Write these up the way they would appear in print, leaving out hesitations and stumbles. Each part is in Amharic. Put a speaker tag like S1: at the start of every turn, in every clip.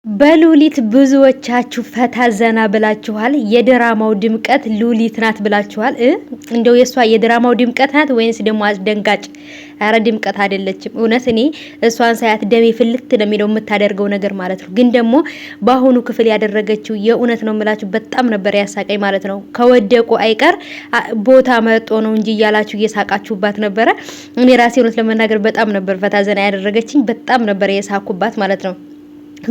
S1: በሉሊት ብዙዎቻችሁ ፈታ ዘና ብላችኋል። የድራማው ድምቀት ሉሊት ናት ብላችኋል። እንደው የሷ የድራማው ድምቀት ናት ወይንስ ደግሞ አስደንጋጭ? አረ ድምቀት አይደለችም። እውነት እኔ እሷን ሳያት ደሜ ፍልት ነው የሚለው የምታደርገው ነገር ማለት ነው። ግን ደግሞ በአሁኑ ክፍል ያደረገችው የእውነት ነው የምላችሁ በጣም ነበር ያሳቀኝ ማለት ነው። ከወደቁ አይቀር ቦታ መጦ ነው እንጂ እያላችሁ እየሳቃችሁባት ነበረ። እኔ ራሴ እውነት ለመናገር በጣም ነበር ፈታ ዘና ያደረገችኝ። በጣም ነበር የሳኩባት ማለት ነው።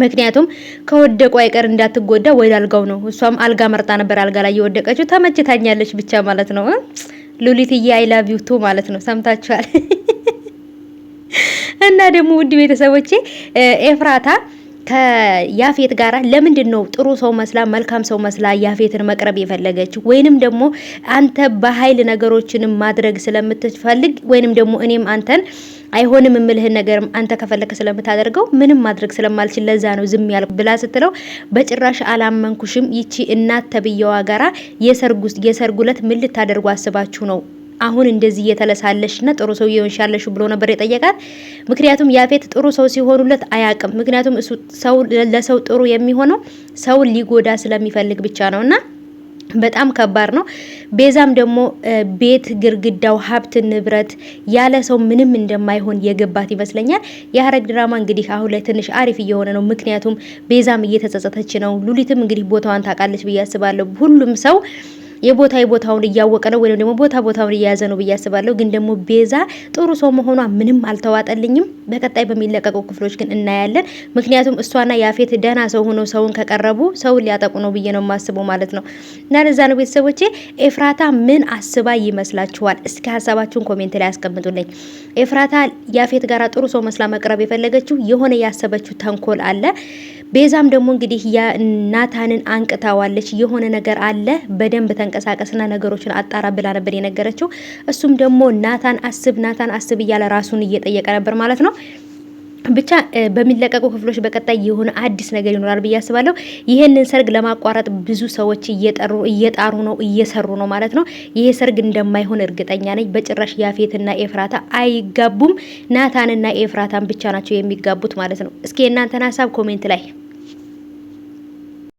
S1: ምክንያቱም ከወደቁ አይቀር እንዳትጎዳ ወደ አልጋው ነው። እሷም አልጋ መርጣ ነበር አልጋ ላይ የወደቀችው። ተመችታኛለች ብቻ ማለት ነው። ሉሊትዬ አይ ላቭ ዩ ቱ ማለት ነው። ሰምታችኋል። እና ደግሞ ውድ ቤተሰቦቼ ኤፍራታ ከያፌት ጋራ ለምንድን ነው ጥሩ ሰው መስላ መልካም ሰው መስላ ያፌትን መቅረብ የፈለገችው? ወይንም ደግሞ አንተ በኃይል ነገሮችን ማድረግ ስለምትፈልግ ወይንም ደግሞ እኔም አንተን አይሆንም የምልህን ነገር አንተ ከፈለከ ስለምታደርገው ምንም ማድረግ ስለማልችል ለዛ ነው ዝም ያልኩ ብላ ስትለው በጭራሽ አላመንኩሽም። ይቺ እናት ተብየዋ ጋራ የሰርጉለት ምን ልታደርጉ አስባችሁ ነው አሁን እንደዚህ እየተለሳለሽና ጥሩ ሰው ይሆንሻለሽ ብሎ ነበር የጠየቃት። ምክንያቱም ያፌት ጥሩ ሰው ሲሆኑለት አያቅም። ምክንያቱም እሱ ሰው ለሰው ጥሩ የሚሆነው ሰው ሊጎዳ ስለሚፈልግ ብቻ ነውና በጣም ከባድ ነው። ቤዛም ደግሞ ቤት ግርግዳው ሀብት ንብረት ያለ ሰው ምንም እንደማይሆን የገባት ይመስለኛል። የሐረግ ድራማ እንግዲህ አሁን ላይ ትንሽ አሪፍ እየሆነ ነው። ምክንያቱም ቤዛም እየተጸጸተች ነው። ሉሊትም እንግዲህ ቦታዋን ታውቃለች ብዬ አስባለሁ። ሁሉም ሰው የቦታውን እያወቀ ነው ወይም ደግሞ ቦታውን እየያዘ ነው ብዬ አስባለሁ። ግን ደግሞ ቤዛ ጥሩ ሰው መሆኗ ምንም አልተዋጠልኝም። በቀጣይ በሚለቀቁ ክፍሎች ግን እናያለን። ምክንያቱም እሷና ያፌት ደህና ሰው ሆኖ ሰውን ከቀረቡ ሰውን ሊያጠቁ ነው ብዬ ነው የማስበው ማለት ነው። እና ለዛ ነው ቤተሰቦቼ ኤፍራታ ምን አስባ ይመስላችኋል? እስኪ ሀሳባችሁን ኮሜንት ላይ አስቀምጡልኝ። ኤፍራታ ያፌት ጋራ ጥሩ ሰው መስላ መቅረብ የፈለገችው የሆነ ያሰበችው ተንኮል አለ። ቤዛም ደግሞ እንግዲህ ናታንን አንቅታዋለች። የሆነ ነገር አለ በደንብ ተንቀሳቀስና ነገሮችን አጣራ ብላ ነበር የነገረችው። እሱም ደግሞ ናታን አስብ እያለ ራሱን እየጠየቀ ነበር ማለት ነው። ብቻ በሚለቀቁ ክፍሎች በቀጣይ የሆነ አዲስ ነገር ይኖራል ብዬ አስባለሁ። ይሄንን ሰርግ ለማቋረጥ ብዙ ሰዎች እየጣሩ ነው እየሰሩ ነው ማለት ነው። ይሄ ሰርግ እንደማይሆን እርግጠኛ ነኝ። በጭራሽ ያፌትና ኤፍራታ አይጋቡም። ናታንና ኤፍራታን ብቻ ናቸው የሚጋቡት ማለት ነው። እስኪ የእናንተን ሀሳብ ኮሜንት ላይ